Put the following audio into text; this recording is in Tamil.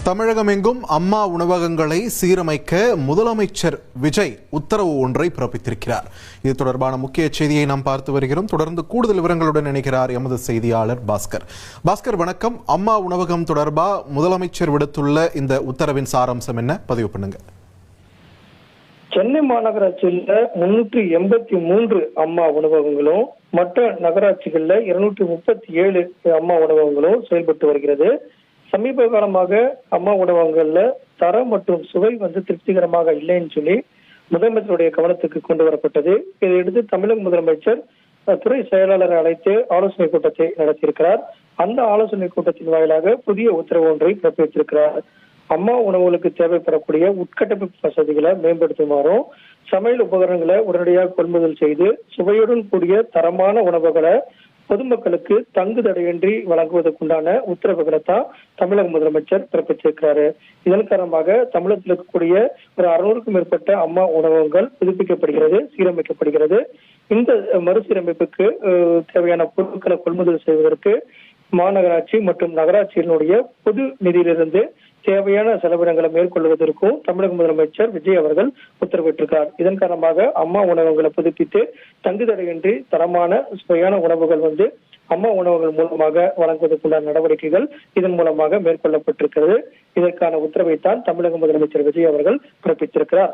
தமிழகம் எங்கும் அம்மா உணவகங்களை சீரமைக்க முதலமைச்சர் விஜய் உத்தரவு ஒன்றை பிறப்பித்திருக்கிறார். இது தொடர்பான முக்கிய செய்தியை நாம் பார்த்து வருகிறோம். தொடர்ந்து கூடுதல் விவரங்களுடன் இணைக்கிறார் எமது செய்தியாளர் பாஸ்கர். பாஸ்கர், வணக்கம். அம்மா உணவகம் தொடர்பாக முதலமைச்சர் விடுத்துள்ள இந்த உத்தரவின் சாராம்சம் என்ன? பதிவு பண்ணுங்க. சென்னை மாநகராட்சியில் 383 அம்மா உணவகங்களும் மற்ற நகராட்சிகள்ல 237 அம்மா உணவகங்களும் செயல்பட்டு வருகிறது. சமீப காலமாக அம்மா உணவகங்கள்ல தரம் மற்றும் சுவை திருப்திகரமாக இல்லைன்னு சொல்லி முதலமைச்சருடைய கவனத்துக்கு கொண்டு வரப்பட்டது. இதையடுத்து தமிழக முதலமைச்சர் துறை செயலாளரை அழைத்து ஆலோசனை கூட்டத்தை நடத்தியிருக்கிறார். அந்த ஆலோசனை கூட்டத்தின் வாயிலாக புதிய உத்தரவு ஒன்றை பிறப்பித்திருக்கிறார். அம்மா உணவுகளுக்கு தேவைப்படக்கூடிய உட்கட்டமைப்பு வசதிகளை மேம்படுத்துமாறும், சமையல் உபகரணங்களை உடனடியாக கொள்முதல் செய்து சுவையுடன் கூடிய தரமான உணவுகளை பொதுமக்களுக்கு தங்கு தடையின்றி வழங்குவதற்குண்டான உத்தரவுகளை தான் தமிழக முதலமைச்சர் பிறப்பித்திருக்கிறாரு. இதன் காரணமாக தமிழகத்தில் இருக்கக்கூடிய ஒரு 600க்கும் மேற்பட்ட அம்மா உணவகங்கள் புதுப்பிக்கப்படுகிறது, சீரமைக்கப்படுகிறது. இந்த மறுசீரமைப்புக்கு தேவையான பொருட்களை கொள்முதல் செய்வதற்கு மாநகராட்சி மற்றும் நகராட்சியினுடைய பொது நிதியிலிருந்து தேவையான செலவினங்களை மேற்கொள்வதற்கும் தமிழக முதலமைச்சர் விஜய் அவர்கள் உத்தரவிட்டிருக்கார். இதன் காரணமாக அம்மா உணவகங்களை புதுப்பித்து தங்குதடையின்றி தரமான சுவையான உணவுகள் அம்மா உணவகங்கள் மூலமாக வழங்குவதற்குண்டான நடவடிக்கைகள் இதன் மூலமாக மேற்கொள்ளப்பட்டிருக்கிறது. இதற்கான உத்தரவைத்தான் தமிழக முதலமைச்சர் விஜய் அவர்கள் பிறப்பித்திருக்கிறார்.